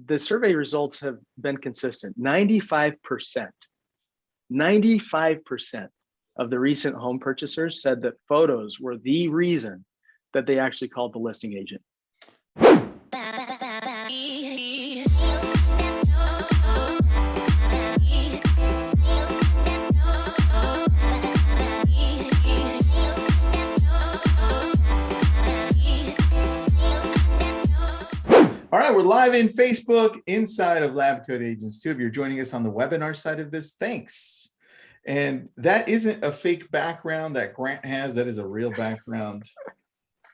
the survey results have been consistent. 95% of the recent home purchasers said that photos were the reason that they actually called the listing agent. All right, we're live in Facebook inside of LabCoatAgents. If you're joining us on the webinar side of this, thanks. And that isn't a fake background that Grant has. That is a real background.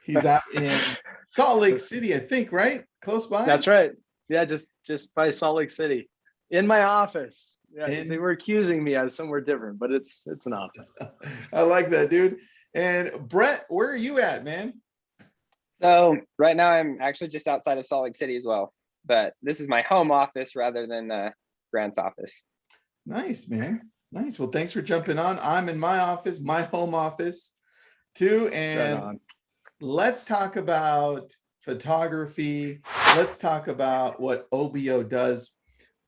He's out in Salt Lake City, I think, right? Close by? That's right. Yeah, just by Salt Lake City. In my office. Yeah, they were accusing me of somewhere different, but it's an office. I like that, dude. And Brett, where are you at, man? So right now I'm actually just outside of Salt Lake City as well, but this is my home office rather than Grant's office. Nice, man. Nice. Well, thanks for jumping on. I'm in my office, my home office too. And right, let's talk about photography. Let's talk about what Obeo does.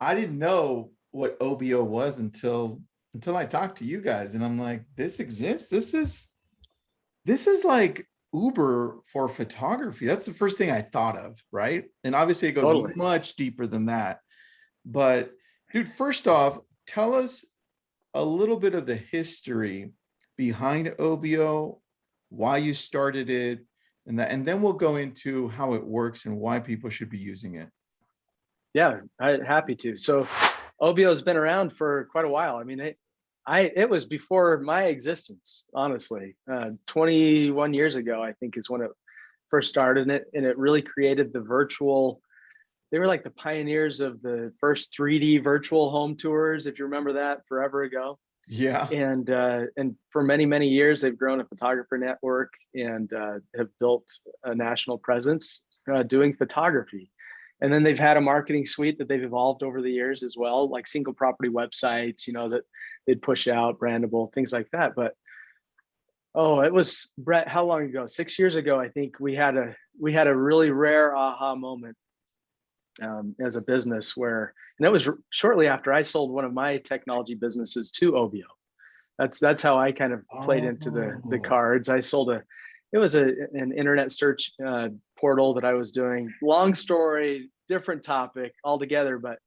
I didn't know what Obeo was until I talked to you guys, and I'm like, this exists. This is like Uber for photography. That's the first thing I thought of, right? And obviously it goes much deeper than that. But dude, first off, tell us a little bit of the history behind Obeo, why you started it, and then we'll go into how it works and why people should be using it. Yeah, I'm happy to. So Obeo has been around for quite a while. I mean, it was before my existence, honestly. 21 years ago, I think, is when it first started, and it really created the virtual. They were like the pioneers of the first 3D virtual home tours, if you remember that, forever ago. Yeah. And for many years, they've grown a photographer network and have built a national presence doing photography. And then they've had a marketing suite that they've evolved over the years as well, like single property websites, that they'd push out, brandable, things like that. But it was, Brett, how long ago? 6 years ago, I think we had a really rare aha moment as a business and that was shortly after I sold one of my technology businesses to Obeo. That's how I kind of played into the cards. I sold it was an internet search portal that I was doing. Long story, different topic altogether, but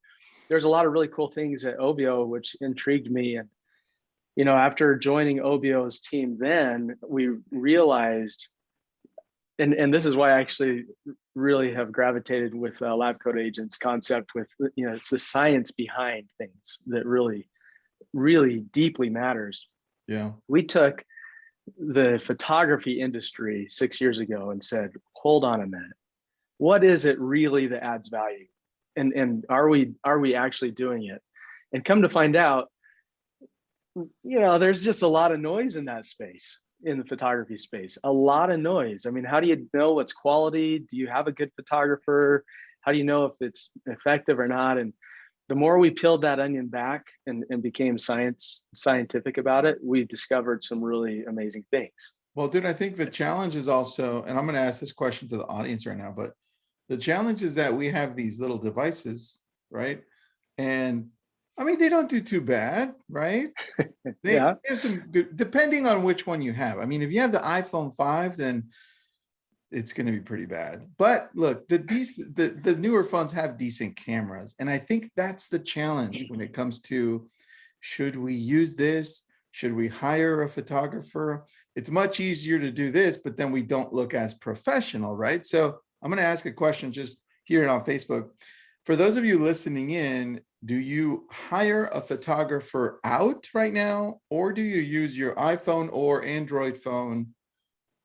there's a lot of really cool things at Obeo which intrigued me. And after joining Obeo's team, then we realized, and this is why I actually really have gravitated with LabCoatAgents concept with, it's the science behind things that really, really deeply matters. Yeah. We took the photography industry 6 years ago and said, hold on a minute, what is it really that adds value? And are we actually doing it? And come to find out, there's just a lot of noise in that space, in the photography space, a lot of noise. I mean, how do you know what's quality? Do you have a good photographer? How do you know if it's effective or not? And the more we peeled that onion back and became scientific about it, we discovered some really amazing things. Well, dude, I think the challenge is also, and I'm going to ask this question to the audience right now, but the challenge is that we have these little devices, right? And I mean, they don't do too bad, right? They have some good, depending on which one you have. I mean, if you have the iPhone 5, then it's going to be pretty bad. But look, the newer phones have decent cameras. And I think that's the challenge when it comes to, should we use this? Should we hire a photographer? It's much easier to do this, but then we don't look as professional, right? So I'm going to ask a question just here on Facebook. For those of you listening in, do you hire a photographer out right now, or do you use your iPhone or Android phone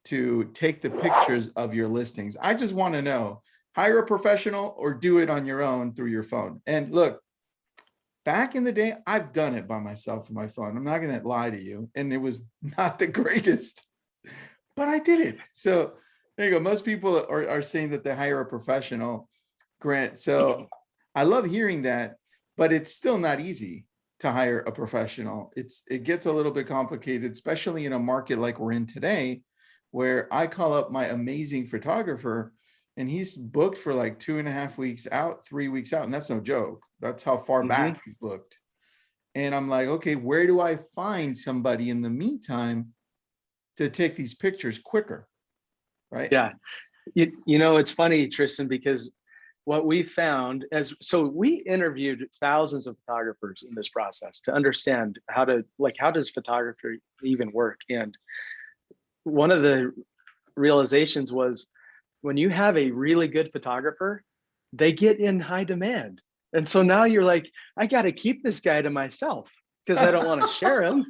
to take the pictures of your listings? I just want to know, hire a professional or do it on your own through your phone? And look, back in the day, I've done it by myself on my phone. I'm not going to lie to you. And it was not the greatest, but I did it. So there you go. Most people are saying that they hire a professional, Grant. So I love hearing that, but it's still not easy to hire a professional. It gets a little bit complicated, especially in a market like we're in today, where I call up my amazing photographer and he's booked for like 2.5 weeks out, 3 weeks out. And that's no joke. That's how far back he's booked. And I'm like, okay, where do I find somebody in the meantime to take these pictures quicker? Right. Yeah. You know, it's funny, Tristan, because what we found so we interviewed thousands of photographers in this process to understand how does photography even work? And one of the realizations was when you have a really good photographer, they get in high demand. And so now you're like, I got to keep this guy to myself because I don't want to share him.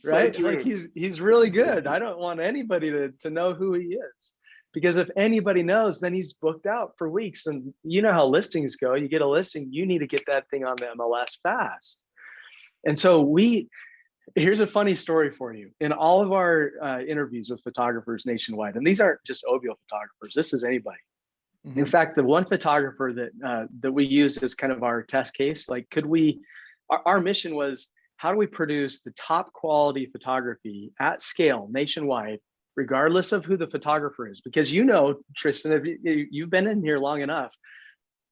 Right? So like he's really good. I don't want anybody to know who he is. Because if anybody knows, then he's booked out for weeks. And you know how listings go. You get a listing, you need to get that thing on the MLS fast. And so here's a funny story for you. In all of our interviews with photographers nationwide, and these aren't just Obeo photographers, this is anybody. In fact, the one photographer that we used as kind of our test case, like our mission was, how do we produce the top quality photography at scale nationwide, regardless of who the photographer is? Because you know, Tristan, if you've been in here long enough,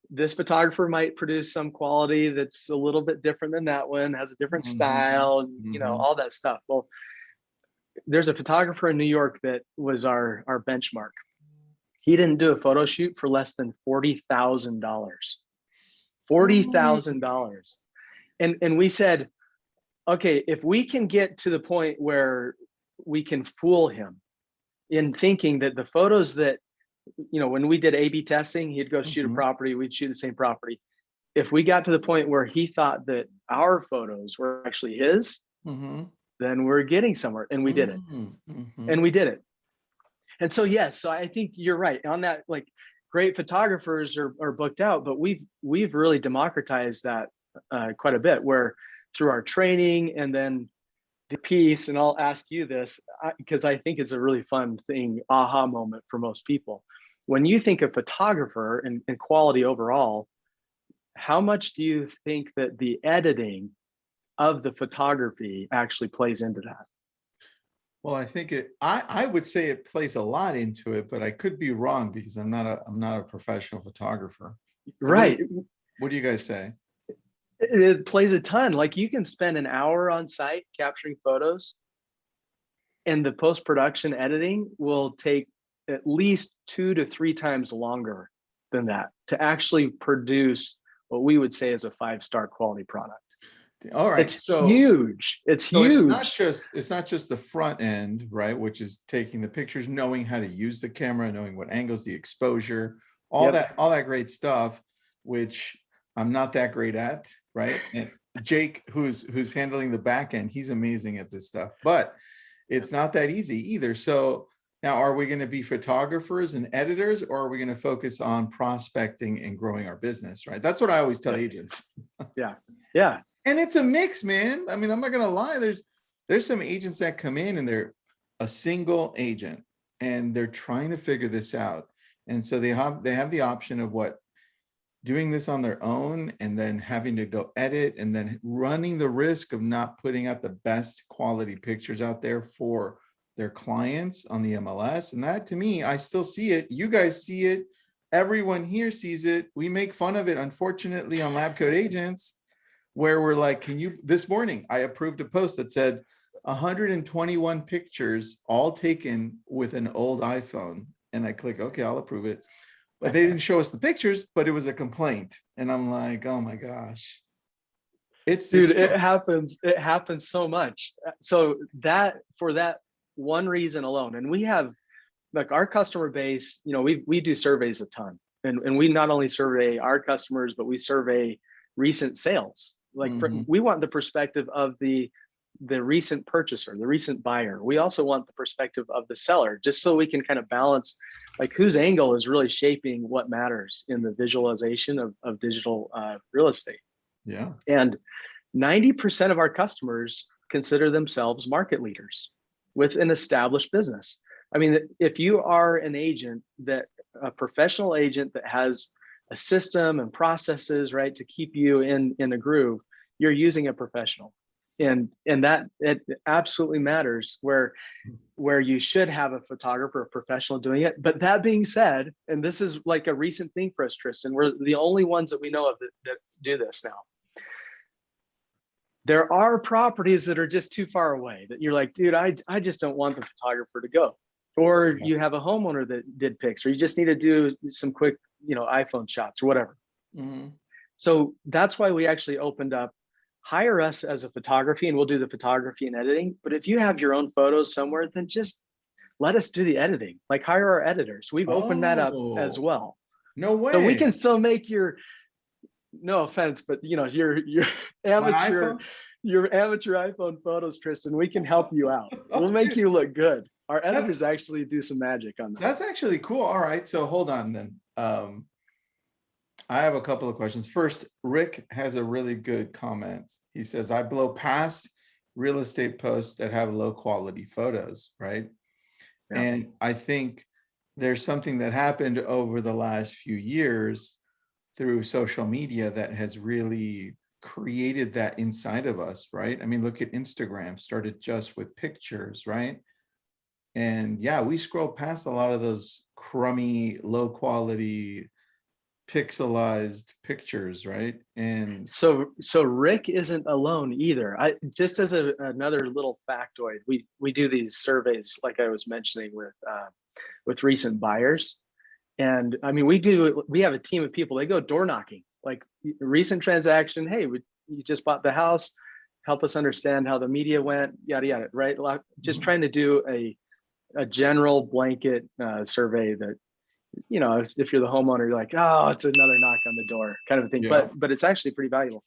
this photographer might produce some quality that's a little bit different than that one, has a different style, and you know, all that stuff. Well, there's a photographer in New York that was our benchmark. He didn't do a photo shoot for less than $40,000. $40,000. And we said, okay, if we can get to the point where we can fool him in thinking that the photos that, you know, when we did A/B testing, he'd go shoot a property, we'd shoot the same property. If we got to the point where he thought that our photos were actually his, then we're getting somewhere. And we did it. And we did it. And so, yes, so I think you're right on that. Like, great photographers are booked out, but we've really democratized that quite a bit, where through our training and then the piece, and I'll ask you this because I think it's a really fun thing, aha moment for most people. When you think of photographer and quality overall, how much do you think that the editing of the photography actually plays into that? Well, I think I would say it plays a lot into it, but I could be wrong because I'm not a professional photographer. Right. What do you guys say? It plays a ton. Like, you can spend an hour on site capturing photos, and the post-production editing will take at least 2 to 3 times longer than that to actually produce what we would say is a 5-star quality product. All right. It's huge. It's huge. It's not just the front end, right? Which is taking the pictures, knowing how to use the camera, knowing what angles, the exposure, all that great stuff, which I'm not that great at, right? And Jake, who's handling the back end, he's amazing at this stuff, but it's not that easy either. So now, are we going to be photographers and editors, or are we going to focus on prospecting and growing our business, right? That's what I always tell agents. Yeah. And it's a mix, man. I mean, I'm not going to lie. There's some agents that come in and they're a single agent and they're trying to figure this out. And so they have the option of doing this on their own and then having to go edit and then running the risk of not putting out the best quality pictures out there for their clients on the MLS. And that, to me, I still see it. You guys see it. Everyone here sees it. We make fun of it, unfortunately, on LabCoatAgents, where we're like, this morning, I approved a post that said 121 pictures, all taken with an old iPhone. And I click, okay, I'll approve it. But they didn't show us the pictures, but it was a complaint. And I'm like, oh my gosh. It happens. It happens so much. So for that one reason alone, and we have, like, our customer base, you know, we do surveys a ton. And we not only survey our customers, but we survey recent sales. Like, we want the perspective of the recent purchaser, the recent buyer. We also want the perspective of the seller, just so we can kind of balance, like, whose angle is really shaping what matters in the visualization of digital real estate. Yeah. And 90% of our customers consider themselves market leaders with an established business. I mean, if you are an agent, a professional agent that has a system and processes, right, to keep you in a groove, you're using a professional. And that it absolutely matters where you should have a photographer, a professional doing it. But that being said, and this is like a recent thing for us, Tristan, we're the only ones that we know of that do this now. There are properties that are just too far away that you're like, dude, I just don't want the photographer to go. Or you have a homeowner that did pics, or you just need to do some quick, iPhone shots or whatever. Mm-hmm. So that's why we actually opened up, hire us as a photography and we'll do the photography and editing. But if you have your own photos somewhere, then just let us do the editing, like hire our editors. We've opened that up as well. No way. So we can still make no offense, but your amateur, your amateur iPhone photos, Tristan, we can help you out. We'll make you look good. Our editors actually do some magic on that. That's actually cool. All right. So hold on then. I have a couple of questions. First, Rick has a really good comment. He says, I blow past real estate posts that have low quality photos, right? Yeah. And I think there's something that happened over the last few years through social media that has really created that inside of us, right? I mean, look at Instagram, started just with pictures, right? And yeah, we scroll past a lot of those crummy, low quality, pixelized pictures, right? And so Rick isn't alone either. I just as another little factoid, we do these surveys, like I was mentioning, with recent buyers. And I mean, we have a team of people, they go door knocking, like recent transaction. Hey, you just bought the house, help us understand how the media went, yada, yada, right? Just trying to do a general blanket survey that, if you're the homeowner, you're like, oh, it's another knock on the door kind of a thing. Yeah. But it's actually pretty valuable.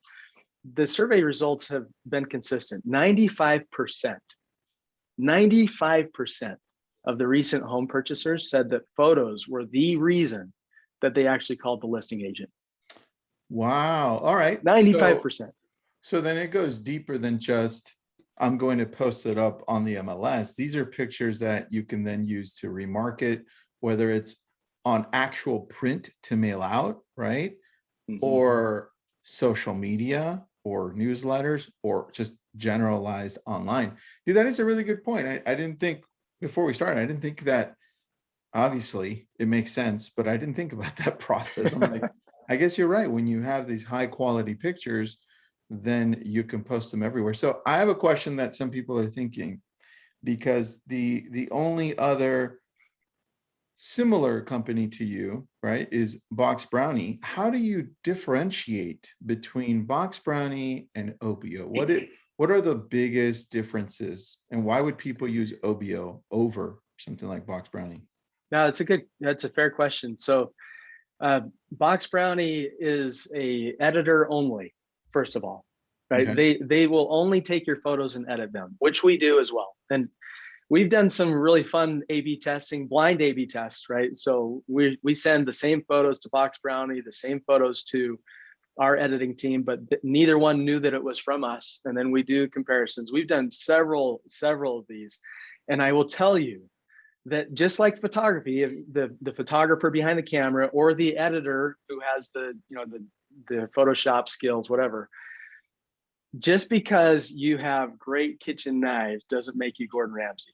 The survey results have been consistent. 95% of the recent home purchasers said that photos were the reason that they actually called the listing agent. Wow. All right. 95%. So then it goes deeper than just, I'm going to post it up on the MLS. These are pictures that you can then use to remarket, whether it's on actual print to mail out, right? Mm-hmm. Or social media or newsletters or just generalized online. Dude, that is a really good point. I didn't think, before we started, I didn't think that, obviously it makes sense, but I didn't think about that process. I'm like, I guess you're right. When you have these high quality pictures, then you can post them everywhere. So I have a question that some people are thinking, because the only other similar company to you, right, is Boxbrownie. How do you differentiate between Boxbrownie and Obeo? What are the biggest differences, and why would people use Obeo over something like Boxbrownie? No, that's a fair question. So Boxbrownie is a editor only, first of all, right? Okay. They will only take your photos and edit them, which we do as well. And we've done some really fun A/B testing, blind A/B tests, right? So we send the same photos to Boxbrownie, the same photos to our editing team, but neither one knew that it was from us. And then we do comparisons. We've done several of these. And I will tell you that just like photography, the photographer behind the camera or the editor who has the Photoshop skills, whatever, just because you have great kitchen knives doesn't make you Gordon Ramsay.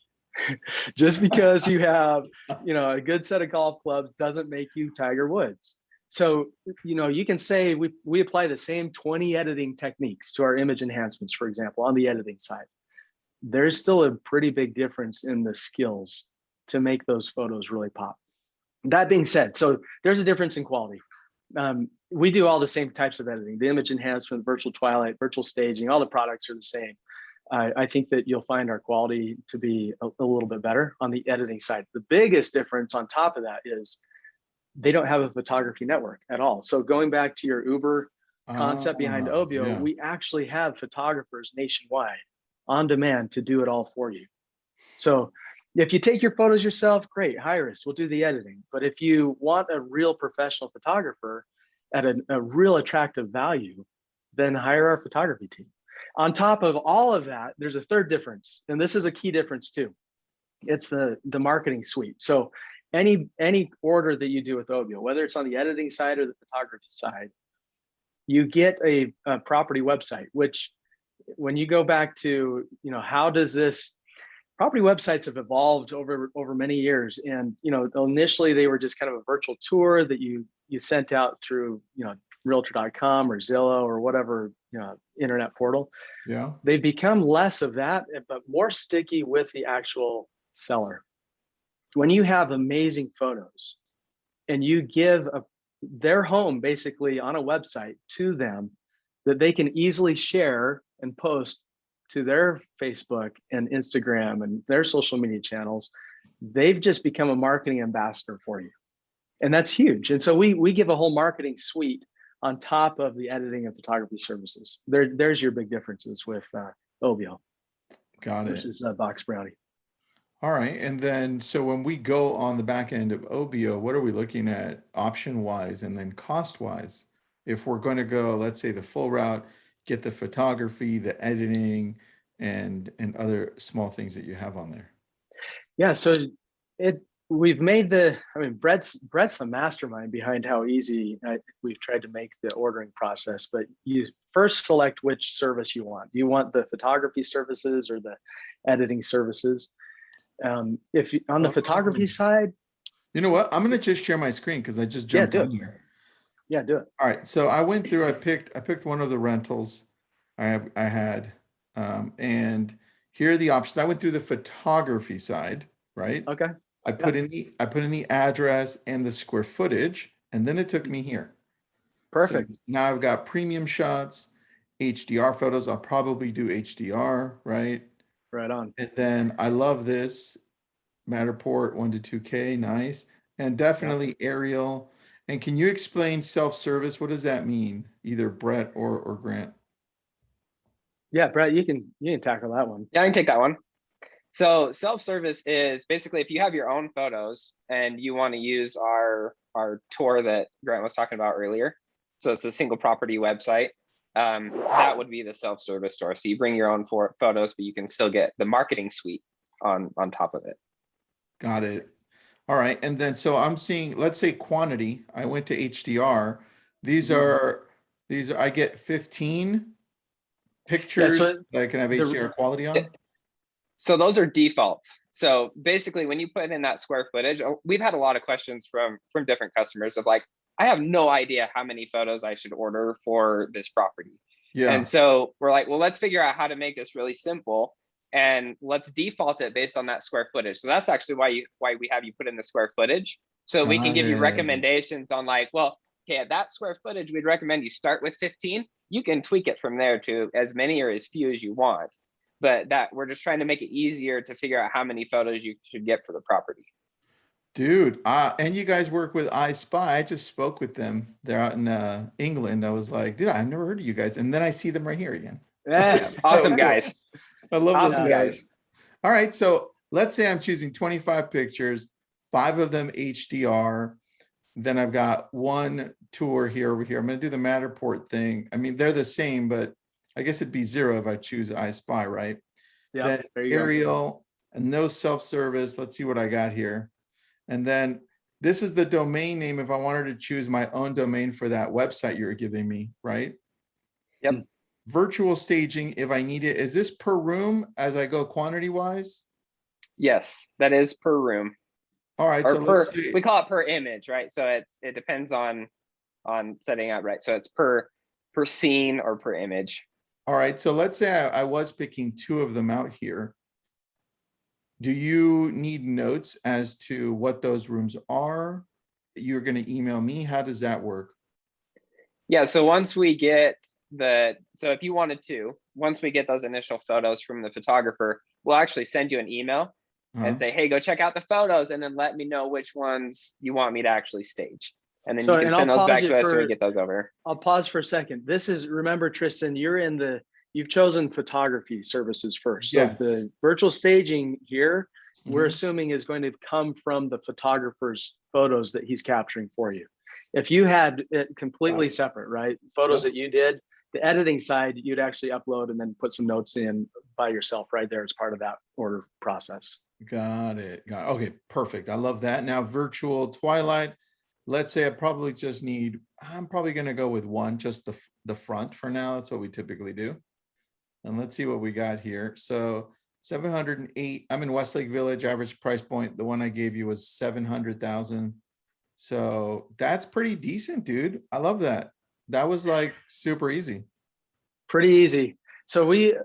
Just because you have, a good set of golf clubs doesn't make you Tiger Woods. So, you can say we apply the same 20 editing techniques to our image enhancements, for example, on the editing side. There's still a pretty big difference in the skills to make those photos really pop. That being said, so there's a difference in quality. We do all the same types of editing, the image enhancement, virtual twilight, virtual staging, all the products are the same. I think that you'll find our quality to be a little bit better on the editing side. The biggest difference on top of that is they don't have a photography network at all. So going back to your Uber concept behind Obeo, yeah. We actually have photographers nationwide on demand to do it all for you. So if you take your photos yourself, great, hire us, we'll do the editing. But if you want a real professional photographer at a real attractive value, then hire our photography team. On top of all of that, there's a third difference, and this is a key difference too. It's the marketing suite. So any order that you do with Obeo, whether it's on the editing side or the photography side, you get a property website, which when you go back to, how does this property websites have evolved over many years. And, initially they were just kind of a virtual tour that you sent out through, realtor.com or Zillow or whatever, internet portal. Yeah. They've become less of that, but more sticky with the actual seller. When you have amazing photos and you give their home basically on a website to them that they can easily share and post to their Facebook and Instagram and their social media channels, they've just become a marketing ambassador for you. And that's huge. And so we give a whole marketing suite on top of the editing and photography services. There's your big differences with Obeo Got it. versus Boxbrownie. All right. And then, so when we go on the back end of Obeo, what are we looking at option wise and then cost wise? If we're going to go, let's say the full route, get the photography, the editing, and other small things that you have on there. Yeah. So we've made Brett's the mastermind behind how easy we've tried to make the ordering process, but you first select which service you want. Do you want the photography services or the editing services? If you, on the photography side, you know what? I'm going to just share my screen because I just jumped in here. Yeah, do it. All right. So I went through, I picked one of the rentals I had, and here are the options. I went through the photography side, right? Okay. I put in the address and the square footage, and then it took me here. Perfect. So now I've got premium shots, HDR photos. I'll probably do HDR, right? Right on. And then I love this Matterport 1 to 2K, nice, and definitely aerial. And can you explain self-service? What does that mean? Either Brett or Grant. Yeah, Brett, you can tackle that one. Yeah, I can take that one. So self-service is basically if you have your own photos and you want to use our tour that Grant was talking about earlier. So it's a single property website. That would be the self-service store. So you bring your own photos, but you can still get the marketing suite on top of it. Got it. All right. And then, so I'm seeing, let's say quantity, I went to HDR. These are, I get 15 pictures that I can have HDR quality on. So those are defaults. So basically when you put in that square footage, we've had a lot of questions from different customers of like, I have no idea how many photos I should order for this property. Yeah. And so we're like, well, let's figure out how to make this really simple and let's default it based on that square footage. So that's actually why we have you put in the square footage. So we can give you recommendations on like, well, okay, at that square footage, we'd recommend you start with 15. You can tweak it from there to as many or as few as you want. But that we're just trying to make it easier to figure out how many photos you should get for the property. Dude, and you guys work with I Spy. I just spoke with them. They're out in England. I was like, dude, I've never heard of you guys. And then I see them right here again. Awesome guys. I love awesome guys. All right. So let's say I'm choosing 25 pictures, 5 of them HDR. Then I've got one tour here over here. I'm going to do the Matterport thing. I mean, they're the same, but I guess it'd be 0 if I choose I Spy, right? Yeah. Then aerial and no self-service. Let's see what I got here. And then this is the domain name if I wanted to choose my own domain for that website you're giving me, right? Yep. Virtual staging if I need it. Is this per room as I go quantity wise? Yes, that is per room. All right. Or So let's see. we call it per image, right? So it depends on setting up, right? So it's per scene or per image. All right. So let's say I was picking 2 of them out here. Do you need notes as to what those rooms are? You're going to email me. How does that work? Yeah. So once we get so if you wanted to, once we get those initial photos from the photographer, we'll actually send you an email and say, hey, go check out the photos and then let me know which ones you want me to actually stage. And then you can send those back to us when we get those over. I'll pause for a second. Remember, Tristan, you've chosen photography services first. So the virtual staging here, we're assuming is going to come from the photographer's photos that he's capturing for you. If you had it completely separate, right? Photos that you did, the editing side, you'd actually upload and then put some notes in by yourself right there as part of that order process. Got it. Okay, perfect. I love that. Now, virtual twilight. Let's say I'm probably going to go with 1, just the front for now. That's what we typically do. And let's see what we got here. So 708, I'm in Westlake Village, average price point. The one I gave you was 700,000. So that's pretty decent, dude. I love that. That was like super easy. Pretty easy. So we,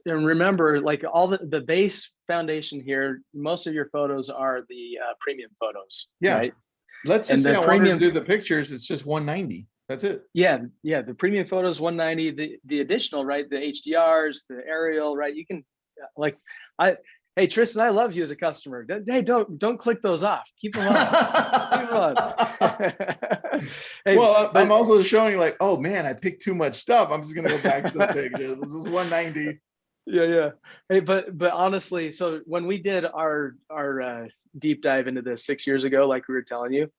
and remember, like all the base foundation here, most of your photos are the premium photos, Yeah. right? Let's And just say the I wanted to premium, do the pictures. It's just 190. That's it. yeah, the premium photos 190. The additional, right? The HDRs, the aerial, right? You can, like, hey Tristan, I love you as a customer. Hey, don't click those off. Keep them on. Keep them on. Hey, Well, but I'm also showing like, oh man, I picked too much stuff. I'm just gonna go back to the picture. This is 190. yeah. Hey, but honestly, so when we did our deep dive into this 6 years ago, like we were telling you,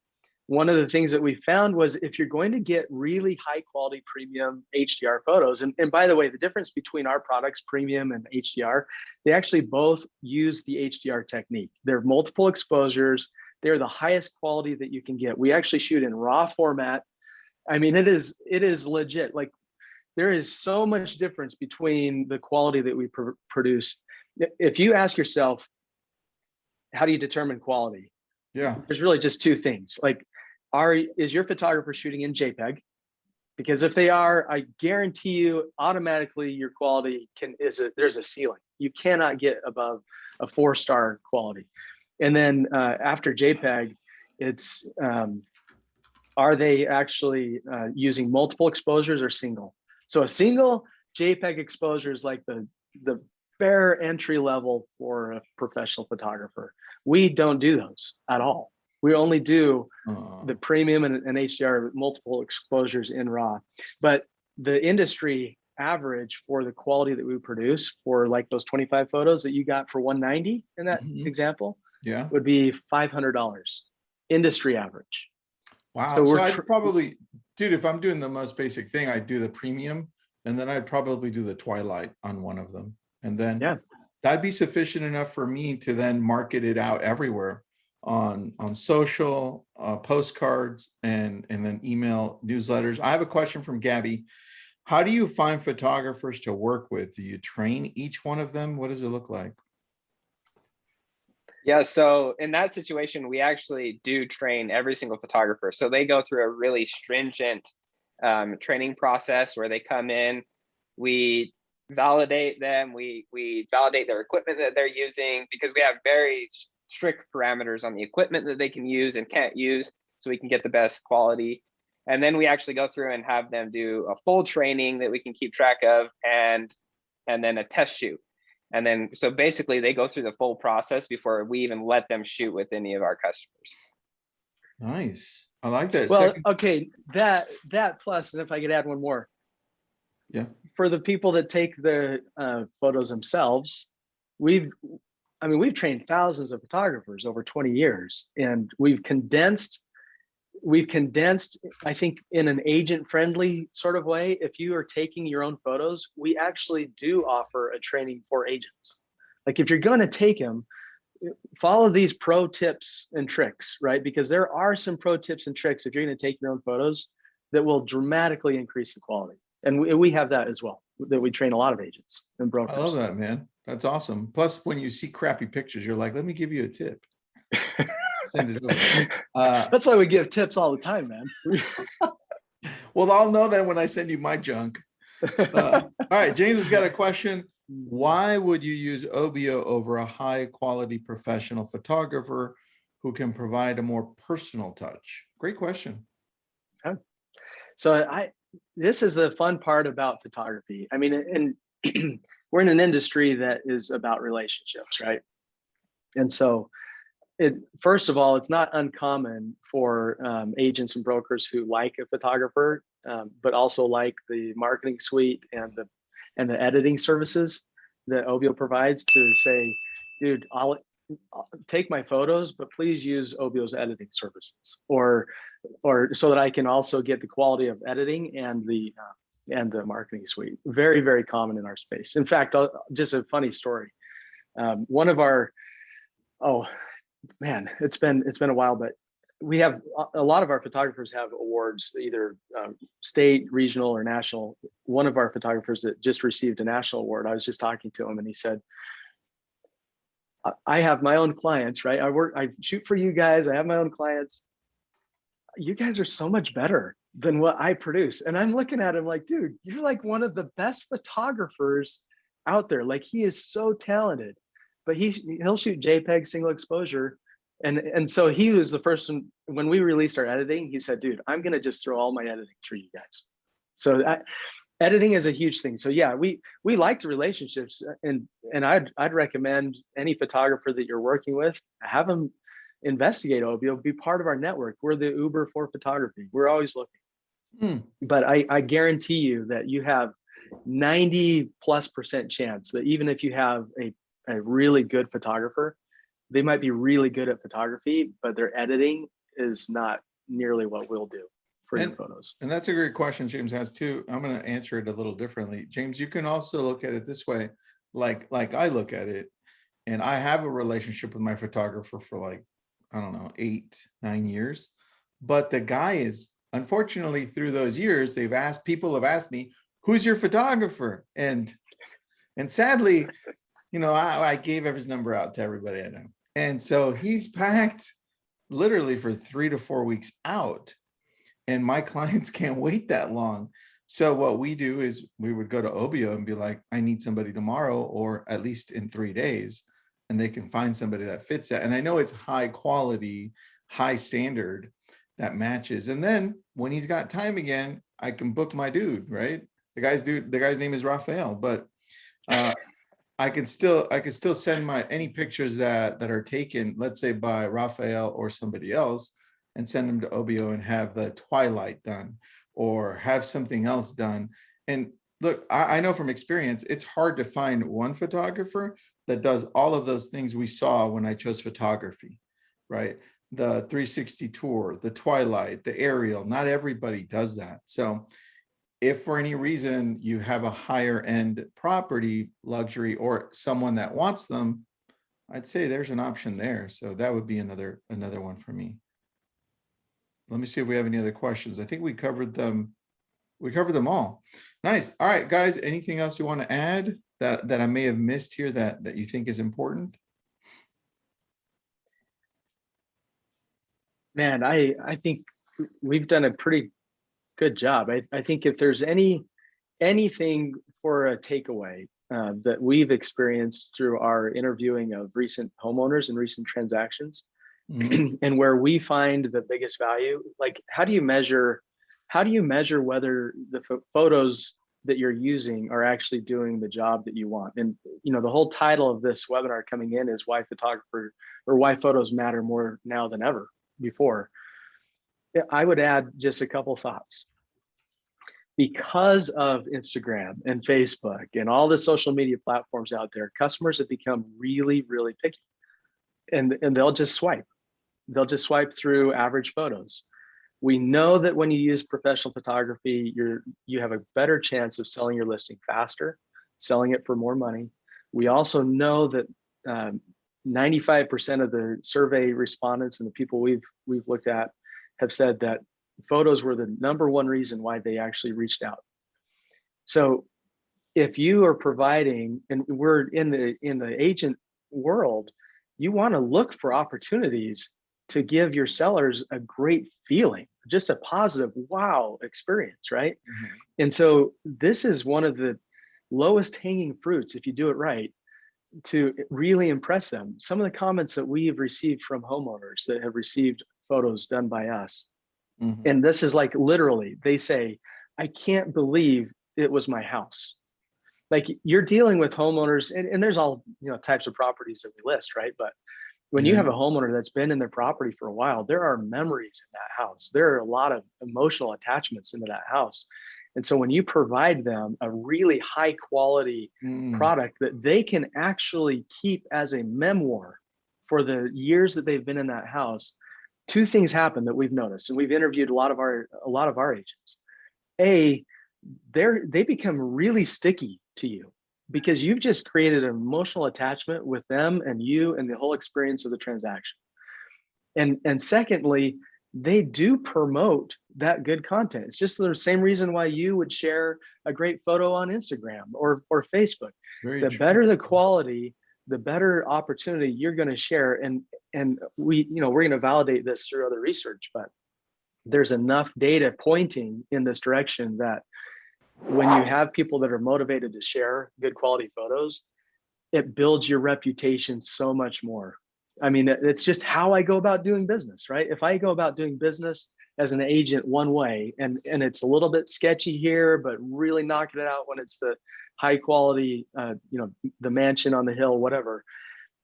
one of the things that we found was if you're going to get really high quality premium HDR photos, and by the way, the difference between our products, premium and HDR, they actually both use the HDR technique. They're multiple exposures. They're the highest quality that you can get. We actually shoot in RAW format. I mean, it is legit. Like, there is so much difference between the quality that we produce. If you ask yourself, how do you determine quality? Yeah. There's really just two things. Like, is your photographer shooting in JPEG? Because if they are, I guarantee you automatically your quality there's a ceiling. You cannot get above a 4-star quality. And then after JPEG, it's are they actually using multiple exposures or single? So a single JPEG exposure is like the bare entry level for a professional photographer. We don't do those at all. We only do the premium and HDR with multiple exposures in RAW. But the industry average for the quality that we produce for like those 25 photos that you got for 190 in that example, yeah, would be $500 industry average. Wow. So I'd probably, dude, if I'm doing the most basic thing, I'd do the premium, and then I'd probably do the twilight on one of them. And then that'd be sufficient enough for me to then market it out everywhere on social, postcards, and then email newsletters. I have a question from Gabby. How do you find photographers to work with? Do you train each one of them? What does it look like? Yeah, so in that situation, we actually do train every single photographer. So they go through a really stringent training process where they come in, we validate them, we validate their equipment that they're using, because we have very strict parameters on the equipment that they can use and can't use, so we can get the best quality. And then we actually go through and have them do a full training that we can keep track of, and then a test shoot. And then, so basically they go through the full process before we even let them shoot with any of our customers. Nice. I like that. Well, okay, that plus, and if I could add one more. Yeah. For the people that take the photos themselves, we've trained thousands of photographers over 20 years, and we've condensed, I think, in an agent-friendly sort of way. If you are taking your own photos, we actually do offer a training for agents. Like, if you're going to take them, follow these pro tips and tricks, right? Because there are some pro tips and tricks if you're going to take your own photos that will dramatically increase the quality. And we have that as well, that we train a lot of agents and brokers. I love that, man. That's awesome. Plus, when you see crappy pictures, you're like, let me give you a tip. Send it over. That's why we give tips all the time, man. Well, I'll know that when I send you my junk. All right, James has got a question. Why would you use Obeo over a high quality professional photographer who can provide a more personal touch? Great question. So this is the fun part about photography. I mean, and we're in an industry that is about relationships, right? And so first of all, it's not uncommon for agents and brokers who like a photographer, but also like the marketing suite and the editing services that Obeo provides, to say, dude, I'll take my photos, but please use Obeo's editing services, or so that I can also get the quality of editing and the marketing suite. Very, very common in our space. In fact, just a funny story. One of our, oh man, it's been a while, but we have a lot of our photographers have awards, either state, regional, or national. One of our photographers that just received a national award, I was just talking to him and he said, I have my own clients, right? I shoot for you guys. I have my own clients. You guys are so much better than what I produce. And I'm looking at him like, dude, you're like one of the best photographers out there. Like, he is so talented, but he'll shoot JPEG single exposure. And so he was the first one, when we released our editing, he said, dude, I'm going to just throw all my editing through you guys. So editing is a huge thing. So yeah, we like the relationships, and I'd recommend any photographer that you're working with, have them investigate Obeo, be part of our network. We're the Uber for photography. We're always looking. But I guarantee you that you have 90+% chance that even if you have a really good photographer, they might be really good at photography, but their editing is not nearly what we'll do for your photos. And that's a great question James has too. I'm going to answer it a little differently. James, you can also look at it this way, like I look at it, and I have a relationship with my photographer for like, I don't know, 8-9 years. But the guy is, unfortunately, through those years, people have asked me, who's your photographer? And sadly, you know, I gave his number out to everybody I know. And so he's packed literally for 3 to 4 weeks out. And my clients can't wait that long. So what we do is we would go to Obeo and be like, I need somebody tomorrow, or at least in 3 days. And they can find somebody that fits that. And I know it's high quality, high standard that matches. And then when he's got time again, I can book my dude, right? The guy's name is Raphael, but I can still send any pictures that are taken, let's say by Raphael or somebody else, and send them to Obeo and have the twilight done or have something else done. And look, I know from experience, it's hard to find one photographer that does all of those things we saw when I chose photography, right? The 360 tour, the twilight, the aerial, not everybody does that. So if for any reason you have a higher end property, luxury, or someone that wants them, I'd say there's an option there. So that would be another one for me. Let me see if we have any other questions. I think we covered them. We covered them all. Nice. All right, guys, anything else you want to add that I may have missed here that you think is important? Man, I think we've done a pretty good job. I think if there's anything for a takeaway that we've experienced through our interviewing of recent homeowners and recent transactions, and where we find the biggest value, like how do you measure whether the photos that you're using are actually doing the job that you want? And you know, the whole title of this webinar coming in is why photos matter more now than ever before. I would add just a couple thoughts. Because of Instagram and Facebook and all the social media platforms out there, customers have become really, really picky, and they'll just swipe. They'll just swipe through average photos. We know that when you use professional photography, you have a better chance of selling your listing faster, selling it for more money. We also know that 95% of the survey respondents and the people we've looked at have said that photos were the #1 reason why they actually reached out. So if you are providing, and we're in the agent world, you want to look for opportunities to give your sellers a great feeling, just a positive wow experience, right? And so this is one of the lowest hanging fruits, if you do it right, to really impress them. Some of the comments that we have received from homeowners that have received photos done by us, and this is like literally, they say, I can't believe it was my house. Like, you're dealing with homeowners, and there's all types of properties that we list, right? But when you have a homeowner that's been in their property for a while, there are memories in that house. There are a lot of emotional attachments into that house. And so when you provide them a really high quality product that they can actually keep as a memoir for the years that they've been in that house, two things happen that we've noticed, and we've interviewed a lot of our agents. They become really sticky to you because you've just created an emotional attachment with them and you and the whole experience of the transaction. And secondly, they do promote that good content. It's just the same reason why you would share a great photo on Instagram or Facebook. Very The true. better the quality, the better opportunity you're going to share. And we, we're going to validate this through other research, but there's enough data pointing in this direction that when you have people that are motivated to share good quality photos, it builds your reputation so much more. I mean, it's just how I go about doing business, right? If I go about doing business as an agent one way, and it's a little bit sketchy here, but really knocking it out when it's the high quality, the mansion on the hill, whatever,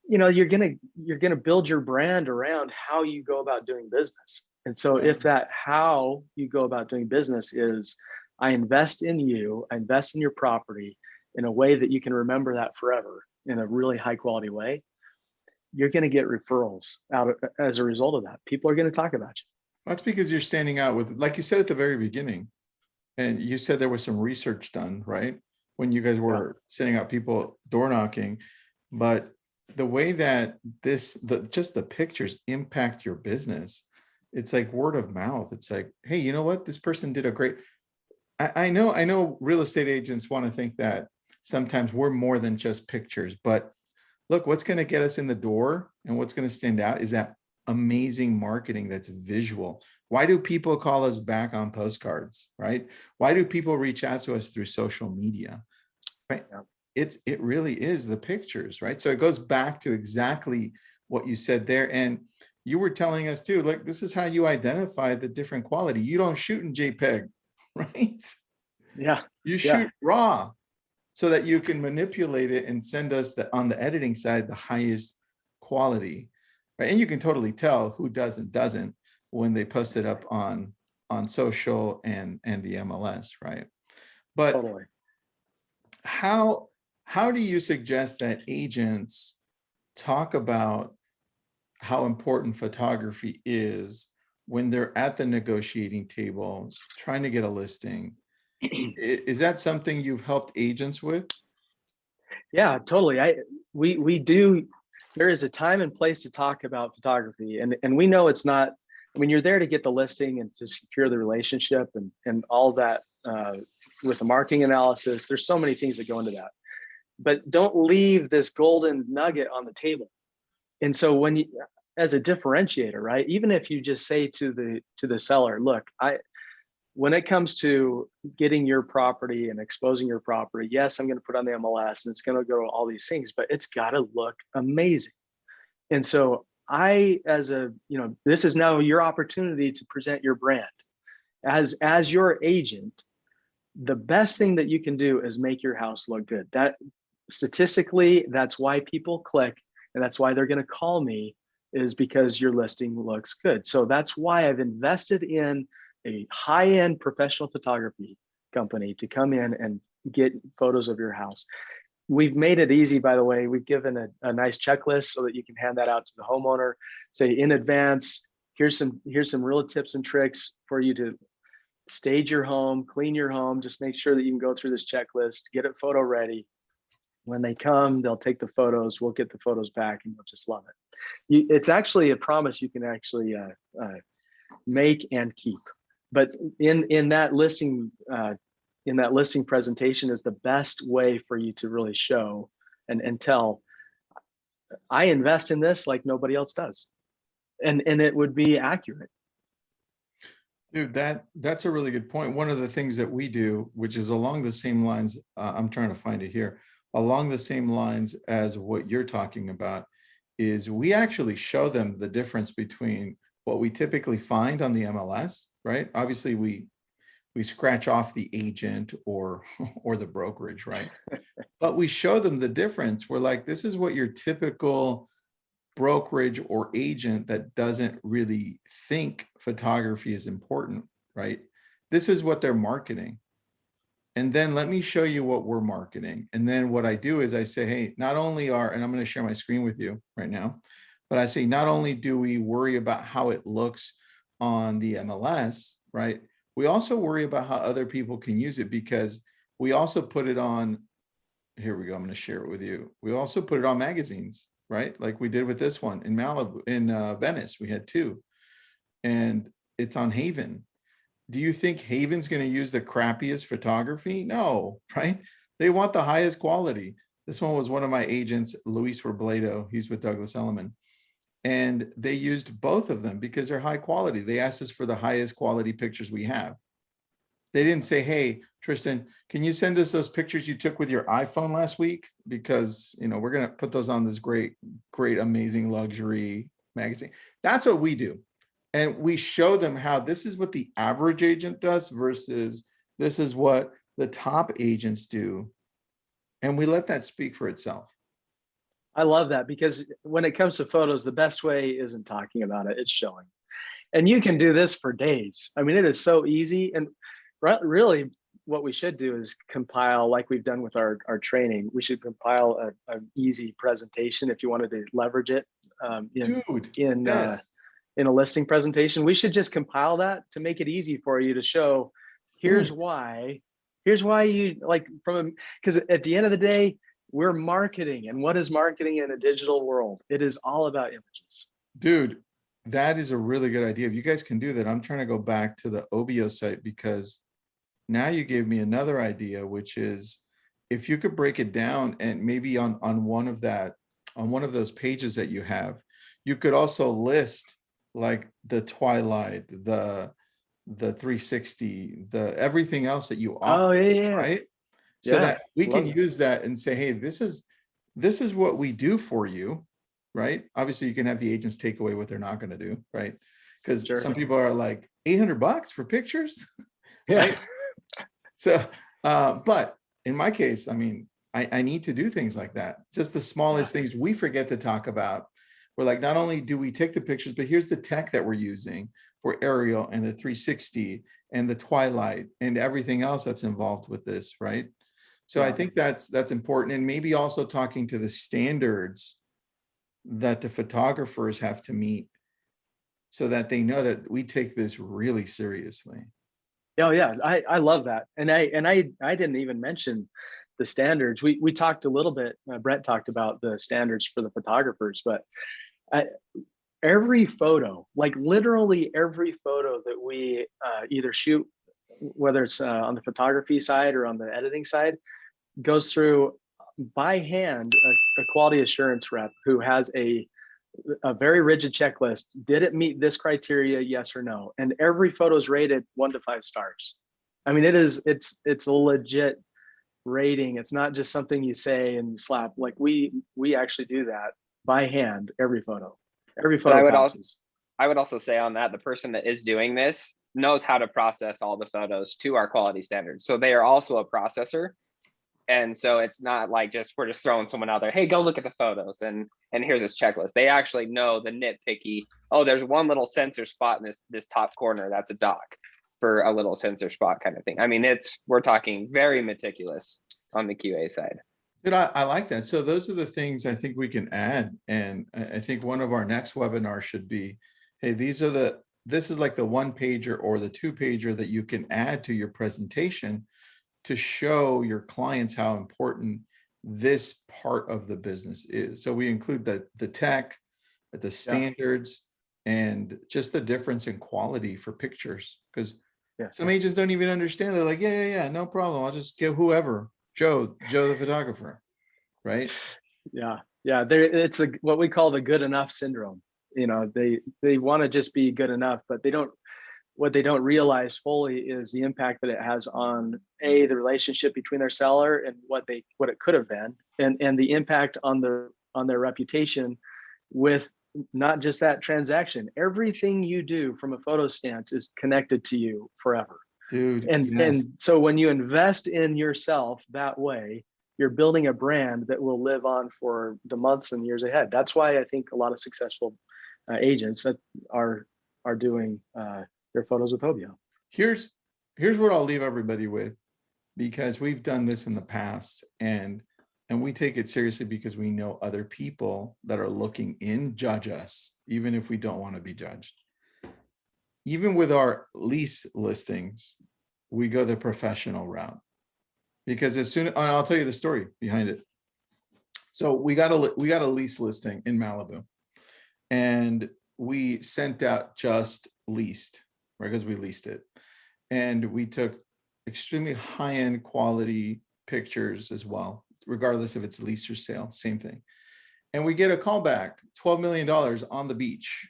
you're gonna build your brand around how you go about doing business. And so if that how you go about doing business is, I invest in you, I invest in your property in a way that you can remember that forever in a really high quality way, you're going to get referrals as a result of that. People are going to talk about you. That's because you're standing out with, like you said at the very beginning, and you said there was some research done, right? When you guys were sending out people door knocking, but the way that just the pictures impact your business, it's like word of mouth. It's like, hey, you know what? This person did a great, I know real estate agents want to think that sometimes we're more than just pictures, but look, what's going to get us in the door and what's going to stand out is that amazing marketing that's visual. Why do people call us back on postcards, right? Why do people reach out to us through social media, right? It really is the pictures, right? So it goes back to exactly what you said there. And you were telling us too, like, this is how you identify the different quality. You don't shoot in JPEG, right? Yeah. You shoot raw, so that you can manipulate it and send us on the editing side, the highest quality, right? And you can totally tell who does and doesn't when they post it up on social and the MLS, right? But Totally. how do you suggest that agents talk about how important photography is when they're at the negotiating table trying to get a listing? Is that something you've helped agents with? Yeah, totally. We do. There is a time and place to talk about photography, and we know it's not. I mean, you're there to get the listing and to secure the relationship and all that with the marketing analysis. There's so many things that go into that, but don't leave this golden nugget on the table. And so when you, as a differentiator, right? Even if you just say to the seller, look, when it comes to getting your property and exposing your property, yes, I'm going to put on the MLS and it's going to go to all these things, but it's got to look amazing. And so this is now your opportunity to present your brand as your agent. The best thing that you can do is make your house look good. That statistically, that's why people click, and that's why they're going to call me, is because your listing looks good. So that's why I've invested in a high-end professional photography company to come in and get photos of your house. We've made it easy, by the way. We've given a nice checklist so that you can hand that out to the homeowner, say in advance, here's some real tips and tricks for you to stage your home, clean your home, just make sure that you can go through this checklist, get it photo ready. When they come, they'll take the photos, we'll get the photos back, and you'll just love it. It's actually a promise you can actually make and keep. But in that listing presentation is the best way for you to really show and tell, I invest in this like nobody else does, and it would be accurate. Dude, that's a really good point. One of the things that we do, which is along the same lines, I'm trying to find it here, along the same lines as what you're talking about, is we actually show them the difference between what we typically find on the MLS, right? Obviously, we scratch off the agent or the brokerage, right? But we show them the difference. We're like, this is what your typical brokerage or agent that doesn't really think photography is important, right? This is what they're marketing. And then let me show you what we're marketing. And then what I do is I say, hey, not only and I'm going to share my screen with you right now, but I say, not only do we worry about how it looks on the MLS, right? We also worry about how other people can use it, because we also put it on, here we go, I'm going to share it with you. We also put it on magazines, right? Like we did with this one in Malibu, in Venice, we had 2, and it's on Haven. Do you think Haven's going to use the crappiest photography? No, right? They want the highest quality. This one was one of my agents, Luis Robledo. He's with Douglas Elliman. And they used both of them because they're high quality. They asked us for the highest quality pictures we have. They didn't say, hey, Tristan, can you send us those pictures you took with your iPhone last week? Because, you know, we're going to put those on this great, amazing luxury magazine. That's what we do. And we show them how this is what the average agent does versus this is what the top agents do. And we let that speak for itself. I love that, because when it comes to photos, the best way isn't talking about it, it's showing. And you can do this for days. I mean, it is so easy. And really what we should do is compile, like we've done with our training, we should compile an easy presentation if you wanted to leverage it in a listing presentation. We should just compile that to make it easy for you to show, here's why you like, because at the end of the day, we're marketing. And what is marketing in a digital world? It is all about images. Dude, that is a really good idea. If you guys can do that, I'm trying to go back to the Obeo site, because now you gave me another idea, which is if you could break it down and maybe on one of those pages that you have, you could also list like the twilight, the 360, the everything else that you offer. Oh yeah, right? So that we can it. use that and say, hey, this is what we do for you, right? Obviously, you can have the agents take away what they're not going to do, right? Because some people are like $800 for pictures, right? So, but in my case, I mean, I need to do things like that. Just the smallest things we forget to talk about. We're like, not only do we take the pictures, but here's the tech that we're using for aerial and the 360 and the twilight and everything else that's involved with this, right? So I think that's important. And maybe also talking to the standards that the photographers have to meet so that they know that we take this really seriously. Oh yeah, I love that. And I didn't even mention the standards. We talked a little bit, Brett talked about the standards for the photographers, but every photo, like literally every photo that we either shoot, whether it's on the photography side or on the editing side, goes through by hand a quality assurance rep who has a very rigid checklist. Did it meet this criteria? Yes or no? And every photo is rated 1 to 5 stars. I mean, it's a legit rating. It's not just something you say and slap. Like we actually do that by hand, every photo passes. I would also say on that, the person that is doing this knows how to process all the photos to our quality standards. So they are also a processor. And so it's not like we're just throwing someone out there, hey, go look at the photos and here's this checklist. They actually know the nitpicky, oh, there's one little sensor spot in this top corner. That's a dock for a little sensor spot kind of thing. I mean, we're talking very meticulous on the QA side. Dude, I like that. So those are the things I think we can add. And I think one of our next webinars should be, hey, this is like the 1-pager or the 2-pager that you can add to your presentation to show your clients how important this part of the business is. So we include the tech, the standards, and just the difference in quality for pictures. Because some agents don't even understand. They're like, yeah, no problem. I'll just get whoever, Joe the photographer, right? Yeah. It's what we call the good enough syndrome. You know, they want to just be good enough, but what they don't realize fully is the impact that it has on the relationship between their seller and what it could have been, and the impact on their reputation with not just that transaction. Everything you do from a photo stance is connected to you forever. Dude. And so when you invest in yourself that way, you're building a brand that will live on for the months and years ahead. That's why I think a lot of successful agents that are doing their photos with Obeo. Here's what I'll leave everybody with, because we've done this in the past and we take it seriously because we know other people that are looking in judge us, even if we don't want to be judged. Even with our lease listings, we go the professional route, because I'll tell you the story behind it. So we got a lease listing in Malibu, and we sent out just leased, right? Because we leased it, and we took extremely high-end quality pictures as well, regardless if it's lease or sale, same thing. And we get a call back, $12 million on the beach,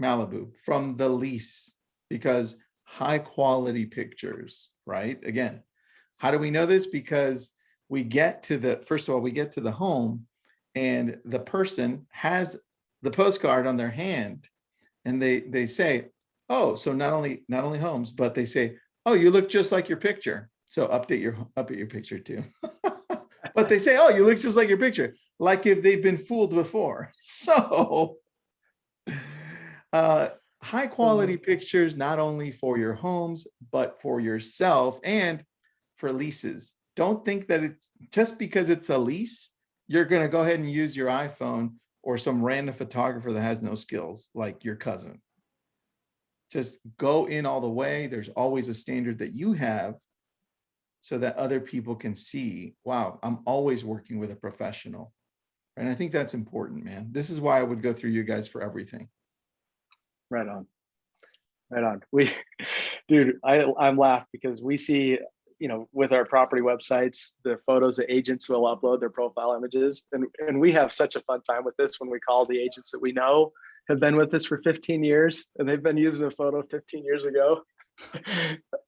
Malibu, from the lease, because high quality pictures, right? Again, how do we know this? Because we get to the, first of all, we get to the home and the person has the postcard on their hand, and they say, oh, so not only homes, but they say, oh, you look just like your picture. So update your picture too. But they say, oh, you look just like your picture, like if they've been fooled before. So high quality pictures, not only for your homes, but for yourself and for leases. Don't think that it's just because it's a lease, you're going to go ahead and use your iPhone or some random photographer that has no skills like your cousin. Just go in all the way. There's always a standard that you have so that other people can see, wow, I'm always working with a professional. And I think that's important, man. This is why I would go through you guys for everything. Right on. Right on. Dude, I'm laughed because we see, with our property websites, the photos that agents will upload, their profile images. And we have such a fun time with this when we call the agents that we know have been with us for 15 years and they've been using a photo 15 years ago.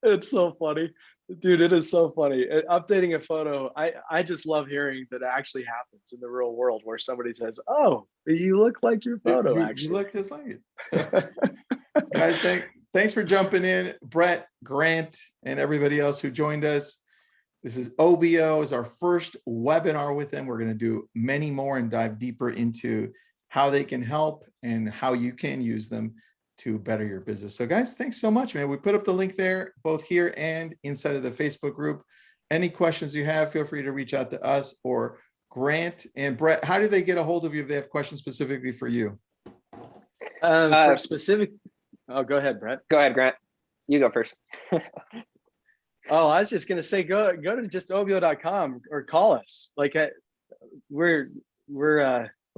It's so funny. Dude, it is so funny. Updating a photo, I just love hearing that it actually happens in the real world where somebody says, oh, you look like your photo, actually. You look just like it. So, guys, thanks for jumping in. Brett, Grant, and everybody else who joined us. This is Obeo, is our first webinar with them. We're going to do many more and dive deeper into how they can help and how you can use them to better your business. So guys, thanks so much, man. We put up the link there, both here and inside of the Facebook group. Any questions you have, feel free to reach out to us or Grant and Brett. How do they get a hold of you if they have questions specifically for you? For specific, oh, go ahead, Brett. Go ahead, Grant. You go first. Oh, I was just going to say, go to just obeo.com or call us. Like we're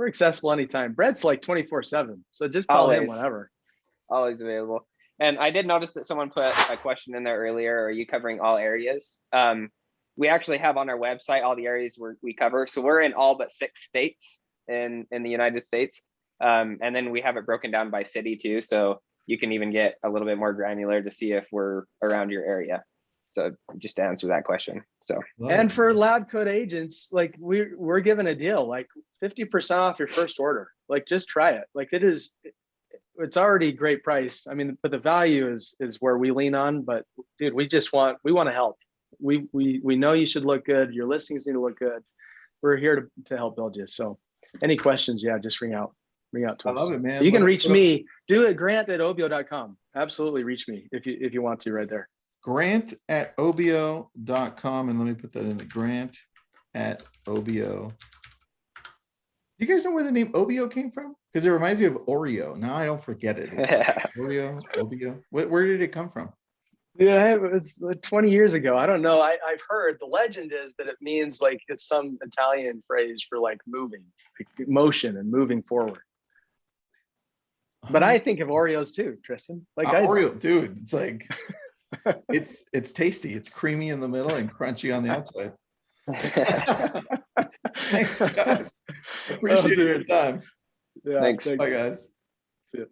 accessible anytime. Brett's like 24/7. So just call him whenever. Always available. And I did notice that someone put a question in there earlier. Are you covering all areas? We actually have on our website all the areas we cover. So we're in all but 6 states in the United States. And then we have it broken down by city too. So you can even get a little bit more granular to see if we're around your area. So just to answer that question. So, and for LabCoatAgents, like we're giving a deal, like 50% off your first order. Like just try it. Like it's already great price. I mean, but the value is where we lean on. But dude, we want to help. We know you should look good. Your listings need to look good. We're here to help build you. So any questions, yeah, just ring out to us. I love it, man. You can reach me. Do it, Grant@obeo.com. Absolutely reach me if you want to right there. Grant@obeo.com. And let me put that in the Grant@obeo. Do you guys know where the name Obeo came from? Because it reminds me of Oreo. Now I don't forget it. It's like Oreo, Obeo. Where did it come from? Yeah, it was 20 years ago. I don't know. I've heard the legend is that it means like it's some Italian phrase for like moving, like motion and moving forward. But I think of Oreos too, Tristan. Like Oreo, dude. It's like it's tasty. It's creamy in the middle and crunchy on the outside. Thanks, guys. Appreciate your time. Yeah, thanks. Bye, guys. See you.